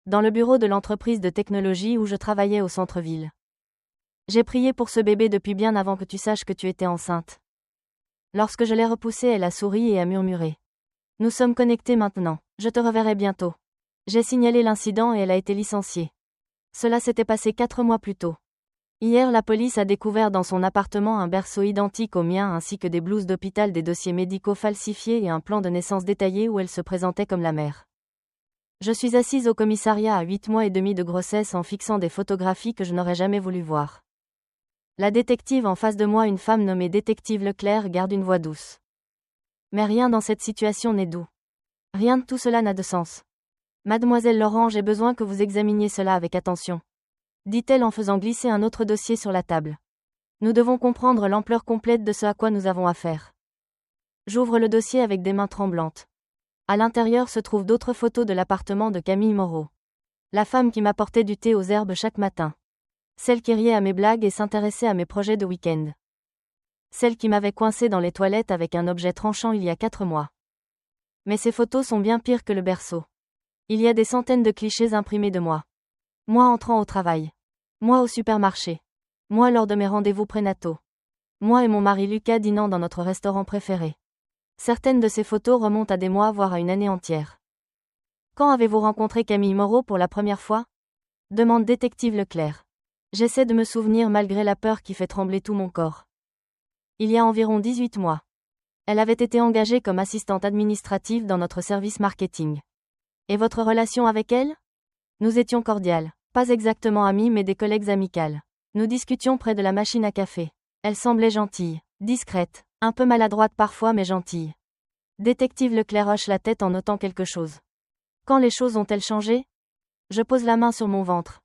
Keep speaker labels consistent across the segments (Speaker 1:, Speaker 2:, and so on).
Speaker 1: dans le bureau de l'entreprise de technologie où je travaillais au centre-ville. J'ai prié pour ce bébé depuis bien avant que tu saches que tu étais enceinte. Lorsque je l'ai repoussée, elle a souri et a murmuré. Nous sommes connectés maintenant, je te reverrai bientôt. J'ai signalé l'incident et elle a été licenciée. Cela s'était passé 4 mois plus tôt. Hier, la police a découvert dans son appartement un berceau identique au mien ainsi que des blouses d'hôpital, des dossiers médicaux falsifiés et un plan de naissance détaillé où elle se présentait comme la mère. Je suis assise au commissariat à 8 mois et demi de grossesse en fixant des photographies que je n'aurais jamais voulu voir. La détective en face de moi, une femme nommée détective Leclerc, garde une voix douce. Mais rien dans cette situation n'est doux. Rien de tout cela n'a de sens. Mademoiselle Laurent, j'ai besoin que vous examiniez cela avec attention, dit-elle en faisant glisser un autre dossier sur la table. Nous devons comprendre l'ampleur complète de ce à quoi nous avons affaire. J'ouvre le dossier avec des mains tremblantes. À l'intérieur se trouvent d'autres photos de l'appartement de Camille Moreau. La femme qui m'apportait du thé aux herbes chaque matin. Celle qui riait à mes blagues et s'intéressait à mes projets de week-end. Celle qui m'avait coincée dans les toilettes avec un objet tranchant il y a 4 mois. Mais ces photos sont bien pires que le berceau. Il y a des centaines de clichés imprimés de moi. Moi entrant au travail. Moi au supermarché. Moi lors de mes rendez-vous prénataux. Moi et mon mari Lucas dînant dans notre restaurant préféré. Certaines de ces photos remontent à des mois voire à une année entière. Quand avez-vous rencontré Camille Moreau pour la première fois ? Demande détective Leclerc. J'essaie de me souvenir malgré la peur qui fait trembler tout mon corps. Il y a environ 18 mois. Elle avait été engagée comme assistante administrative dans notre service marketing. Et votre relation avec elle ? Nous étions cordiales, pas exactement amies mais des collègues amicales. Nous discutions près de la machine à café. Elle semblait gentille, discrète, un peu maladroite parfois mais gentille. Détective Leclerc hoche la tête en notant quelque chose. Quand les choses ont-elles changé ? Je pose la main sur mon ventre.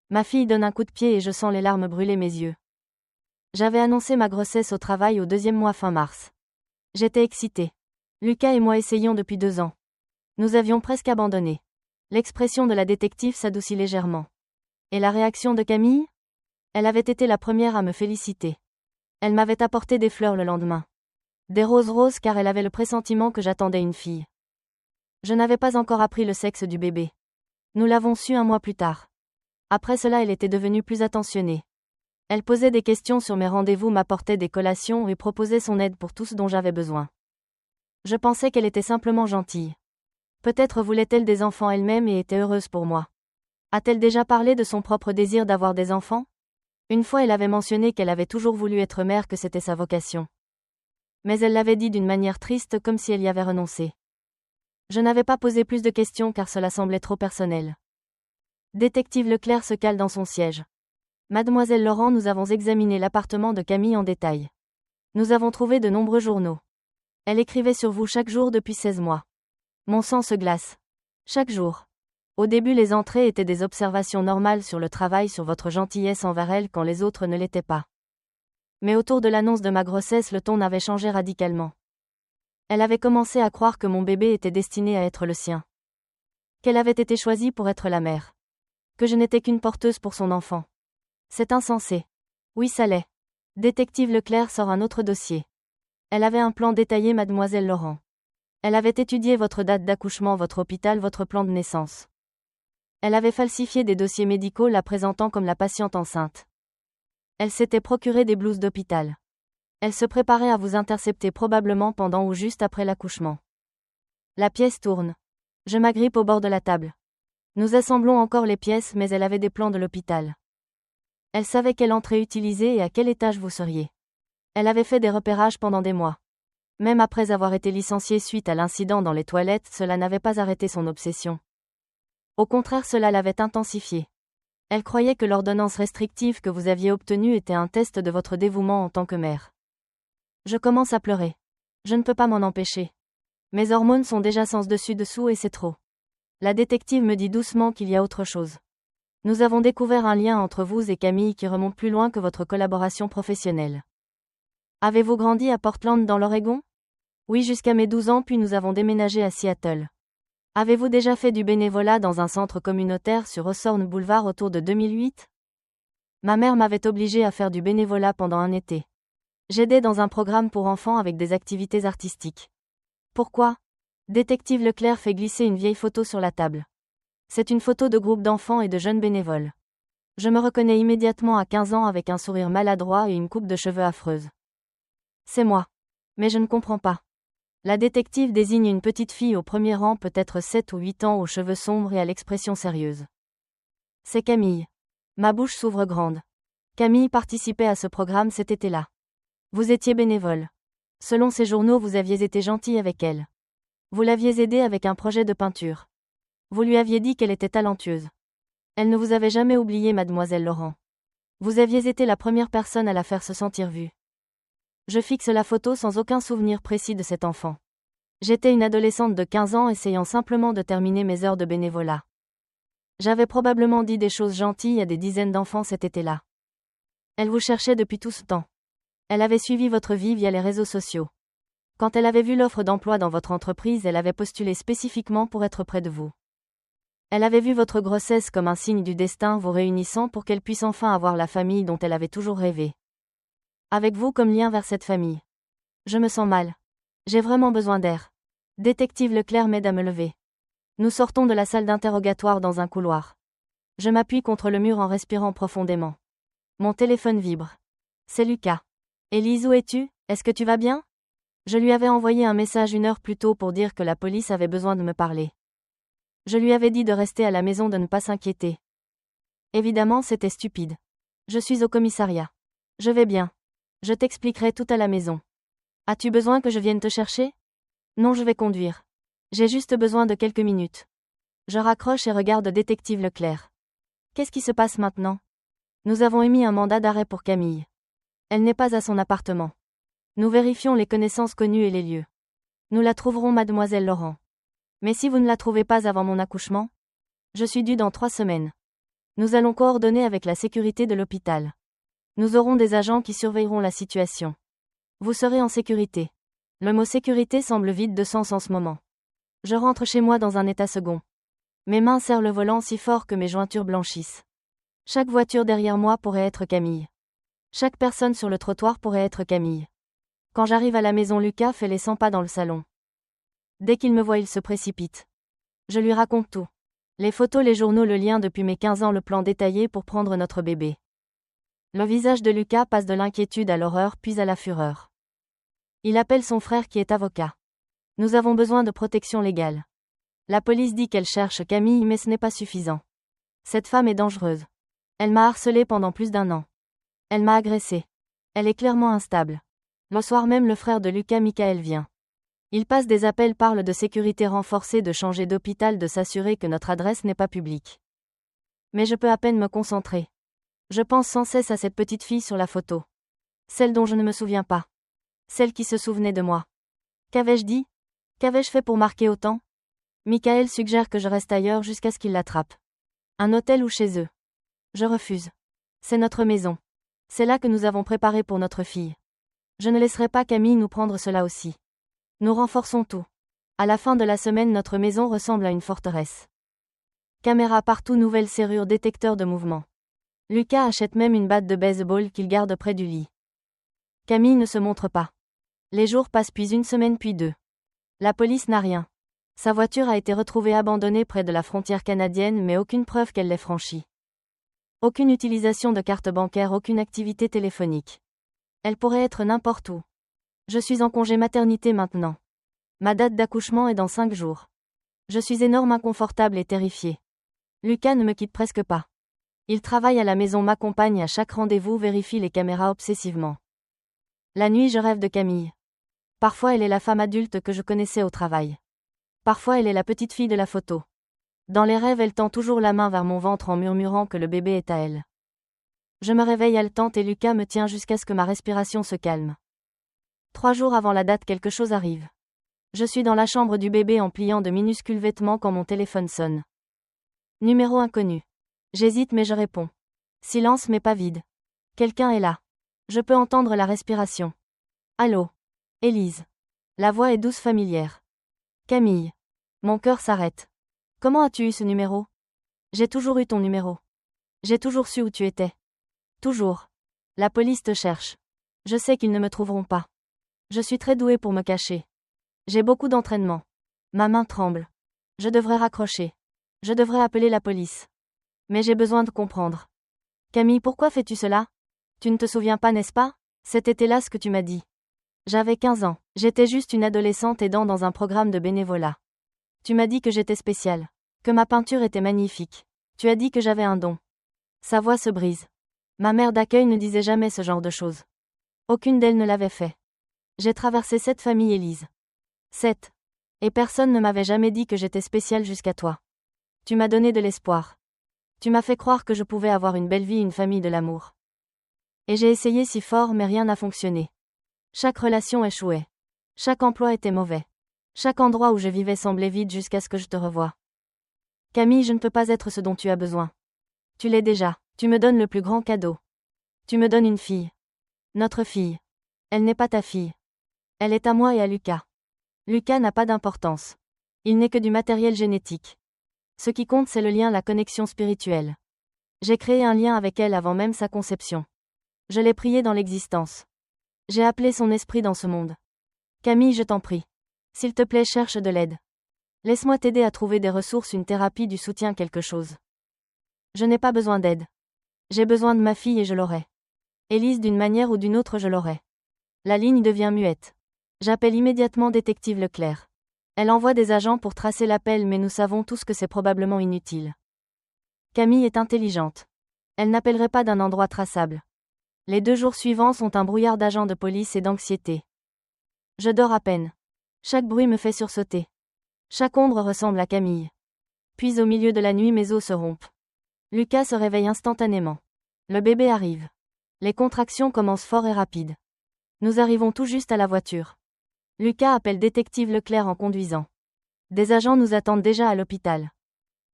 Speaker 1: Ma fille donne un coup de pied et je sens les larmes brûler mes yeux. J'avais annoncé ma grossesse au travail au 2e mois fin mars. J'étais excitée. Lucas et moi essayions depuis 2 ans. Nous avions presque abandonné. L'expression de la détective s'adoucit légèrement. Et la réaction de Camille ? Elle avait été la première à me féliciter. Elle m'avait apporté des fleurs le lendemain. Des roses roses car elle avait le pressentiment que j'attendais une fille. Je n'avais pas encore appris le sexe du bébé. Nous l'avons su 1 mois plus tard. Après cela, elle était devenue plus attentionnée. Elle posait des questions sur mes rendez-vous, m'apportait des collations et proposait son aide pour tout ce dont j'avais besoin. Je pensais qu'elle était simplement gentille. Peut-être voulait-elle des enfants elle-même et était heureuse pour moi. A-t-elle déjà parlé de son propre désir d'avoir des enfants ? Une fois, elle avait mentionné qu'elle avait toujours voulu être mère, que c'était sa vocation. Mais elle l'avait dit d'une manière triste, comme si elle y avait renoncé. Je n'avais pas posé plus de questions car cela semblait trop personnel. Détective Leclerc se cale dans son siège. Mademoiselle Laurent, nous avons examiné l'appartement de Camille en détail. Nous avons trouvé de nombreux journaux. Elle écrivait sur vous chaque jour depuis 16 mois. Mon sang se glace. Chaque jour. Au début, les entrées étaient des observations normales sur le travail, sur votre gentillesse envers elle quand les autres ne l'étaient pas. Mais autour de l'annonce de ma grossesse, le ton avait changé radicalement. Elle avait commencé à croire que mon bébé était destiné à être le sien. Qu'elle avait été choisie pour être la mère. Que je n'étais qu'une porteuse pour son enfant. C'est insensé. Oui, ça l'est. Détective Leclerc sort un autre dossier. Elle avait un plan détaillé, mademoiselle Laurent. Elle avait étudié votre date d'accouchement, votre hôpital, votre plan de naissance. Elle avait falsifié des dossiers médicaux la présentant comme la patiente enceinte. Elle s'était procuré des blouses d'hôpital. Elle se préparait à vous intercepter probablement pendant ou juste après l'accouchement. La pièce tourne. Je m'agrippe au bord de la table. Nous assemblons encore les pièces, mais elle avait des plans de l'hôpital. Elle savait quelle entrée utiliser et à quel étage vous seriez. Elle avait fait des repérages pendant des mois. Même après avoir été licenciée suite à l'incident dans les toilettes, cela n'avait pas arrêté son obsession. Au contraire, cela l'avait intensifiée. Elle croyait que l'ordonnance restrictive que vous aviez obtenue était un test de votre dévouement en tant que mère. Je commence à pleurer. Je ne peux pas m'en empêcher. Mes hormones sont déjà sens dessus-dessous et c'est trop. La détective me dit doucement qu'il y a autre chose. Nous avons découvert un lien entre vous et Camille qui remonte plus loin que votre collaboration professionnelle. Avez-vous grandi à Portland dans l'Oregon ? Oui, jusqu'à mes 12 ans, puis nous avons déménagé à Seattle. Avez-vous déjà fait du bénévolat dans un centre communautaire sur Hawthorne Boulevard autour de 2008 ? Ma mère m'avait obligée à faire du bénévolat pendant un été. J'aidais dans un programme pour enfants avec des activités artistiques. Pourquoi ? Détective Leclerc fait glisser une vieille photo sur la table. C'est une photo de groupe d'enfants et de jeunes bénévoles. Je me reconnais immédiatement à 15 ans avec un sourire maladroit et une coupe de cheveux affreuse. C'est moi. Mais je ne comprends pas. La détective désigne une petite fille au premier rang, peut-être 7 ou 8 ans, aux cheveux sombres et à l'expression sérieuse. C'est Camille. Ma bouche s'ouvre grande. Camille participait à ce programme cet été-là. Vous étiez bénévole. Selon ces journaux, vous aviez été gentil avec elle. Vous l'aviez aidée avec un projet de peinture. Vous lui aviez dit qu'elle était talentueuse. Elle ne vous avait jamais oublié, mademoiselle Laurent. Vous aviez été la première personne à la faire se sentir vue. Je fixe la photo sans aucun souvenir précis de cet enfant. J'étais une adolescente de 15 ans essayant simplement de terminer mes heures de bénévolat. J'avais probablement dit des choses gentilles à des dizaines d'enfants cet été-là. Elle vous cherchait depuis tout ce temps. Elle avait suivi votre vie via les réseaux sociaux. Quand elle avait vu l'offre d'emploi dans votre entreprise, elle avait postulé spécifiquement pour être près de vous. Elle avait vu votre grossesse comme un signe du destin vous réunissant pour qu'elle puisse enfin avoir la famille dont elle avait toujours rêvé. Avec vous comme lien vers cette famille. Je me sens mal. J'ai vraiment besoin d'air. Détective Leclerc m'aide à me lever. Nous sortons de la salle d'interrogatoire dans un couloir. Je m'appuie contre le mur en respirant profondément. Mon téléphone vibre. C'est Lucas. Élise, où es-tu? Est-ce que tu vas bien? Je lui avais envoyé un message 1 heure plus tôt pour dire que la police avait besoin de me parler. Je lui avais dit de rester à la maison, de ne pas s'inquiéter. Évidemment, c'était stupide. Je suis au commissariat. Je vais bien. Je t'expliquerai tout à la maison. As-tu besoin que je vienne te chercher? Non, je vais conduire. J'ai juste besoin de quelques minutes. Je raccroche et regarde détective Leclerc. Qu'est-ce qui se passe maintenant? Nous avons émis un mandat d'arrêt pour Camille. Elle n'est pas à son appartement. Nous vérifions les connaissances connues et les lieux. Nous la trouverons, mademoiselle Laurent. Mais si vous ne la trouvez pas avant mon accouchement? Je suis due dans 3 semaines. Nous allons coordonner avec la sécurité de l'hôpital. Nous aurons des agents qui surveilleront la situation. Vous serez en sécurité. Le mot sécurité semble vide de sens en ce moment. Je rentre chez moi dans un état second. Mes mains serrent le volant si fort que mes jointures blanchissent. Chaque voiture derrière moi pourrait être Camille. Chaque personne sur le trottoir pourrait être Camille. Quand j'arrive à la maison, Lucas fait les 100 pas dans le salon. Dès qu'il me voit, il se précipite. Je lui raconte tout. Les photos, les journaux, le lien depuis mes 15 ans, le plan détaillé pour prendre notre bébé. Le visage de Lucas passe de l'inquiétude à l'horreur puis à la fureur. Il appelle son frère qui est avocat. Nous avons besoin de protection légale. La police dit qu'elle cherche Camille, mais ce n'est pas suffisant. Cette femme est dangereuse. Elle m'a harcelée pendant plus d'1 an. Elle m'a agressée. Elle est clairement instable. Le soir même, le frère de Lucas, Michael, vient. Il passe des appels, parle de sécurité renforcée, de changer d'hôpital, de s'assurer que notre adresse n'est pas publique. Mais je peux à peine me concentrer. Je pense sans cesse à cette petite fille sur la photo. Celle dont je ne me souviens pas. Celle qui se souvenait de moi. Qu'avais-je dit? Qu'avais-je fait pour marquer autant? Michael suggère que je reste ailleurs jusqu'à ce qu'il l'attrape. Un hôtel ou chez eux. Je refuse. C'est notre maison. C'est là que nous avons préparé pour notre fille. Je ne laisserai pas Camille nous prendre cela aussi. Nous renforçons tout. À la fin de la semaine, notre maison ressemble à une forteresse. Caméra partout, nouvelle serrure, détecteur de mouvement. Lucas achète même une batte de baseball qu'il garde près du lit. Camille ne se montre pas. Les jours passent, puis 1 semaine, puis 2. La police n'a rien. Sa voiture a été retrouvée abandonnée près de la frontière canadienne, mais aucune preuve qu'elle l'ait franchie. Aucune utilisation de carte bancaire, aucune activité téléphonique. Elle pourrait être n'importe où. Je suis en congé maternité maintenant. Ma date d'accouchement est dans 5 jours. Je suis énorme, inconfortable et terrifiée. Lucas ne me quitte presque pas. Il travaille à la maison, m'accompagne à chaque rendez-vous, vérifie les caméras obsessivement. La nuit, je rêve de Camille. Parfois, elle est la femme adulte que je connaissais au travail. Parfois, elle est la petite fille de la photo. Dans les rêves, elle tend toujours la main vers mon ventre en murmurant que le bébé est à elle. Je me réveille haletante et Lucas me tient jusqu'à ce que ma respiration se calme. 3 jours avant la date, quelque chose arrive. Je suis dans la chambre du bébé en pliant de minuscules vêtements quand mon téléphone sonne. Numéro inconnu. J'hésite mais je réponds. Silence mais pas vide. Quelqu'un est là. Je peux entendre la respiration. Allô? Élise. La voix est douce, familière. Camille. Mon cœur s'arrête. Comment as-tu eu ce numéro? J'ai toujours eu ton numéro. J'ai toujours su où tu étais. Toujours. La police te cherche. Je sais qu'ils ne me trouveront pas. Je suis très douée pour me cacher. J'ai beaucoup d'entraînement. Ma main tremble. Je devrais raccrocher. Je devrais appeler la police. Mais j'ai besoin de comprendre. Camille, pourquoi fais-tu cela? Tu ne te souviens pas, n'est-ce pas? Cet été-là, ce que tu m'as dit. J'avais 15 ans. J'étais juste une adolescente aidant dans un programme de bénévolat. Tu m'as dit que j'étais spéciale. Que ma peinture était magnifique. Tu as dit que j'avais un don. Sa voix se brise. Ma mère d'accueil ne disait jamais ce genre de choses. Aucune d'elles ne l'avait fait. J'ai traversé 7 familles, Élise. 7. Et personne ne m'avait jamais dit que j'étais spéciale jusqu'à toi. Tu m'as donné de l'espoir. Tu m'as fait croire que je pouvais avoir une belle vie, une famille, de l'amour. Et j'ai essayé si fort, mais rien n'a fonctionné. Chaque relation échouait. Chaque emploi était mauvais. Chaque endroit où je vivais semblait vide jusqu'à ce que je te revoie. Camille, je ne peux pas être ce dont tu as besoin. Tu l'es déjà. Tu me donnes le plus grand cadeau. Tu me donnes une fille. Notre fille. Elle n'est pas ta fille. Elle est à moi et à Lucas. Lucas n'a pas d'importance. Il n'est que du matériel génétique. Ce qui compte, c'est le lien, la connexion spirituelle. J'ai créé un lien avec elle avant même sa conception. Je l'ai prié dans l'existence. J'ai appelé son esprit dans ce monde. Camille, je t'en prie. S'il te plaît, cherche de l'aide. Laisse-moi t'aider à trouver des ressources, une thérapie, du soutien, quelque chose. Je n'ai pas besoin d'aide. J'ai besoin de ma fille et je l'aurai. Élise, d'une manière ou d'une autre, je l'aurai. La ligne devient muette. J'appelle immédiatement détective Leclerc. Elle envoie des agents pour tracer l'appel, mais nous savons tous que c'est probablement inutile. Camille est intelligente. Elle n'appellerait pas d'un endroit traçable. Les 2 jours suivants sont un brouillard d'agents de police et d'anxiété. Je dors à peine. Chaque bruit me fait sursauter. Chaque ombre ressemble à Camille. Puis au milieu de la nuit, mes os se rompent. Lucas se réveille instantanément. Le bébé arrive. Les contractions commencent fort et rapides. Nous arrivons tout juste à la voiture. Lucas appelle détective Leclerc en conduisant. Des agents nous attendent déjà à l'hôpital.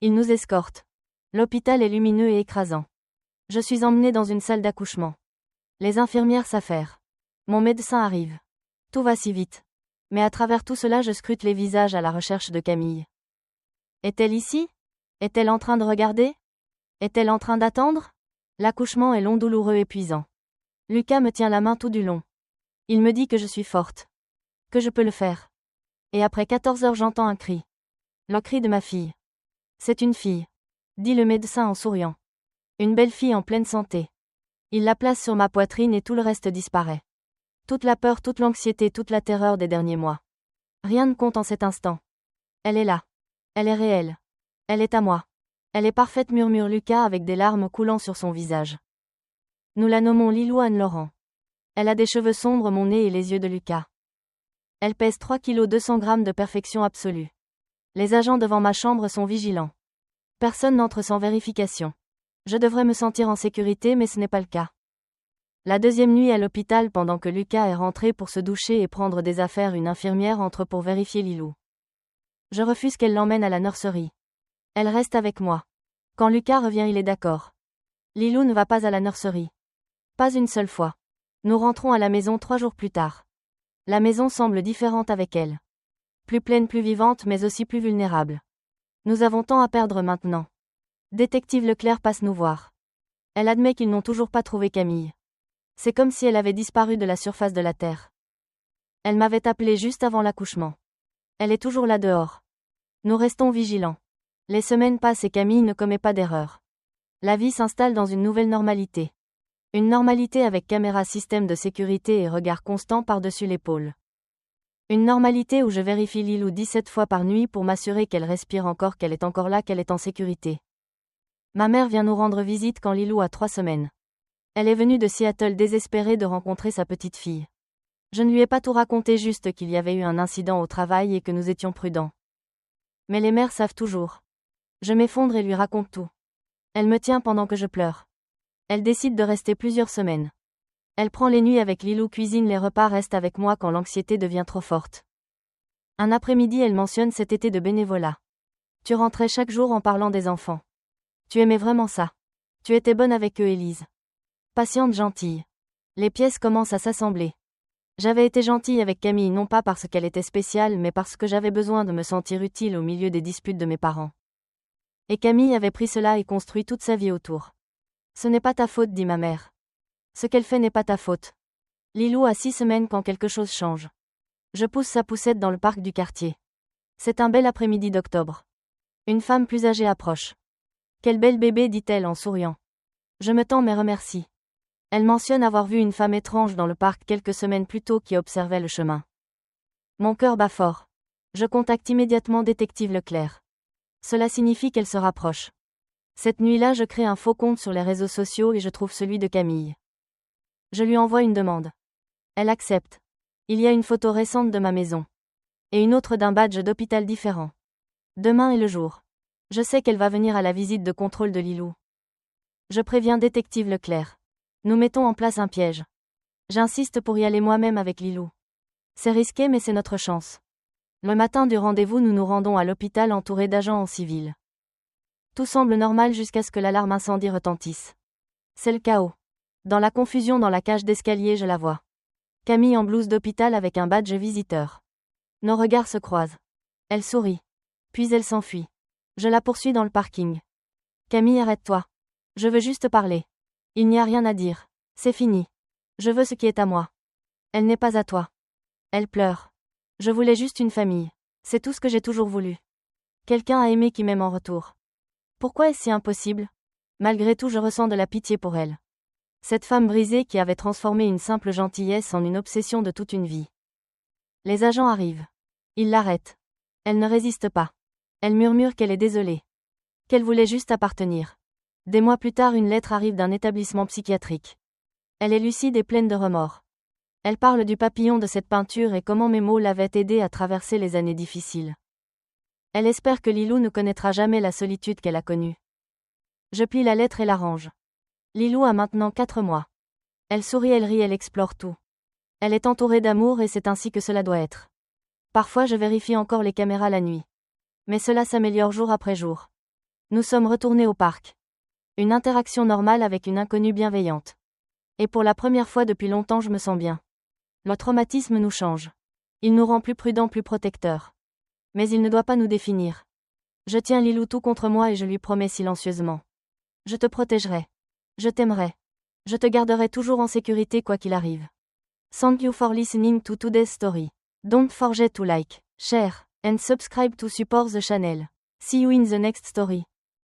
Speaker 1: Ils nous escortent. L'hôpital est lumineux et écrasant. Je suis emmenée dans une salle d'accouchement. Les infirmières s'affairent. Mon médecin arrive. Tout va si vite. Mais à travers tout cela, je scrute les visages à la recherche de Camille. Est-elle ici? Est-elle en train de regarder? Est-elle en train d'attendre? L'accouchement est long, douloureux, épuisant. Lucas me tient la main tout du long. Il me dit que je suis forte. Que je peux le faire. Et après 14 heures, j'entends un cri. Le cri de ma fille. C'est une fille, dit le médecin en souriant. Une belle fille en pleine santé. Il la place sur ma poitrine et tout le reste disparaît. Toute la peur, toute l'anxiété, toute la terreur des derniers mois. Rien ne compte en cet instant. Elle est là. Elle est réelle. Elle est à moi. Elle est parfaite, murmure Lucas avec des larmes coulant sur son visage. Nous la nommons Lilou Anne-Laurent. Elle a des cheveux sombres, mon nez et les yeux de Lucas. Elle pèse 3 kg 200 grammes de perfection absolue. Les agents devant ma chambre sont vigilants. Personne n'entre sans vérification. Je devrais me sentir en sécurité, mais ce n'est pas le cas. La 2e nuit à l'hôpital, pendant que Lucas est rentré pour se doucher et prendre des affaires, une infirmière entre pour vérifier Lilou. Je refuse qu'elle l'emmène à la nurserie. Elle reste avec moi. Quand Lucas revient, il est d'accord. Lilou ne va pas à la nurserie. Pas une seule fois. Nous rentrons à la maison 3 jours plus tard. La maison semble différente avec elle. Plus pleine, plus vivante, mais aussi plus vulnérable. Nous avons tant à perdre maintenant. Détective Leclerc passe nous voir. Elle admet qu'ils n'ont toujours pas trouvé Camille. C'est comme si elle avait disparu de la surface de la terre. Elle m'avait appelé juste avant l'accouchement. Elle est toujours là dehors. Nous restons vigilants. Les semaines passent et Camille ne commet pas d'erreur. La vie s'installe dans une nouvelle normalité. Une normalité avec caméra, système de sécurité et regard constant par-dessus l'épaule. Une normalité où je vérifie Lilou 17 fois par nuit pour m'assurer qu'elle respire encore, qu'elle est encore là, qu'elle est en sécurité. Ma mère vient nous rendre visite quand Lilou a 3 semaines. Elle est venue de Seattle désespérée de rencontrer sa petite fille. Je ne lui ai pas tout raconté, juste qu'il y avait eu un incident au travail et que nous étions prudents. Mais les mères savent toujours. Je m'effondre et lui raconte tout. Elle me tient pendant que je pleure. Elle décide de rester plusieurs semaines. Elle prend les nuits avec Lilou, cuisine les repas, reste avec moi quand l'anxiété devient trop forte. Un après-midi, elle mentionne cet été de bénévolat. Tu rentrais chaque jour en parlant des enfants. Tu aimais vraiment ça. Tu étais bonne avec eux, Élise. Patiente, gentille. Les pièces commencent à s'assembler. J'avais été gentille avec Camille non pas parce qu'elle était spéciale, mais parce que j'avais besoin de me sentir utile au milieu des disputes de mes parents. Et Camille avait pris cela et construit toute sa vie autour. Ce n'est pas ta faute, dit ma mère. Ce qu'elle fait n'est pas ta faute. Lilou a 6 semaines quand quelque chose change. Je pousse sa poussette dans le parc du quartier. C'est un bel après-midi d'octobre. Une femme plus âgée approche. Quel bel bébé, dit-elle en souriant. Je me tends mais remercie. Elle mentionne avoir vu une femme étrange dans le parc quelques semaines plus tôt qui observait le chemin. Mon cœur bat fort. Je contacte immédiatement détective Leclerc. Cela signifie qu'elle se rapproche. Cette nuit-là, je crée un faux compte sur les réseaux sociaux et je trouve celui de Camille. Je lui envoie une demande. Elle accepte. Il y a une photo récente de ma maison. Et une autre d'un badge d'hôpital différent. Demain est le jour. Je sais qu'elle va venir à la visite de contrôle de Lilou. Je préviens détective Leclerc. Nous mettons en place un piège. J'insiste pour y aller moi-même avec Lilou. C'est risqué mais c'est notre chance. Le matin du rendez-vous, nous nous rendons à l'hôpital entourés d'agents en civil. Tout semble normal jusqu'à ce que l'alarme incendie retentisse. C'est le chaos. Dans la confusion dans la cage d'escalier, je la vois. Camille en blouse d'hôpital avec un badge visiteur. Nos regards se croisent. Elle sourit. Puis elle s'enfuit. Je la poursuis dans le parking. Camille, arrête-toi. Je veux juste parler. Il n'y a rien à dire. C'est fini. Je veux ce qui est à moi. Elle n'est pas à toi. Elle pleure. Je voulais juste une famille. C'est tout ce que j'ai toujours voulu. Quelqu'un à aimer qui m'aime en retour. Pourquoi est-ce si impossible? Malgré tout, je ressens de la pitié pour elle. Cette femme brisée qui avait transformé une simple gentillesse en une obsession de toute une vie. Les agents arrivent. Ils l'arrêtent. Elle ne résiste pas. Elle murmure qu'elle est désolée. Qu'elle voulait juste appartenir. Des mois plus tard, une lettre arrive d'un établissement psychiatrique. Elle est lucide et pleine de remords. Elle parle du papillon de cette peinture et comment mes mots l'avaient aidée à traverser les années difficiles. Elle espère que Lilou ne connaîtra jamais la solitude qu'elle a connue. Je plie la lettre et la range. Lilou a maintenant 4 mois. Elle sourit, elle rit, elle explore tout. Elle est entourée d'amour et c'est ainsi que cela doit être. Parfois je vérifie encore les caméras la nuit. Mais cela s'améliore jour après jour. Nous sommes retournés au parc. Une interaction normale avec une inconnue bienveillante. Et pour la première fois depuis longtemps, je me sens bien. Le traumatisme nous change. Il nous rend plus prudents, plus protecteurs. Mais il ne doit pas nous définir. Je tiens Lilou tout contre moi et je lui promets silencieusement. Je te protégerai. Je t'aimerai. Je te garderai toujours en sécurité quoi qu'il arrive. Thank you for listening to today's story. Don't forget to like, share, and subscribe to support the channel. See you in the next story.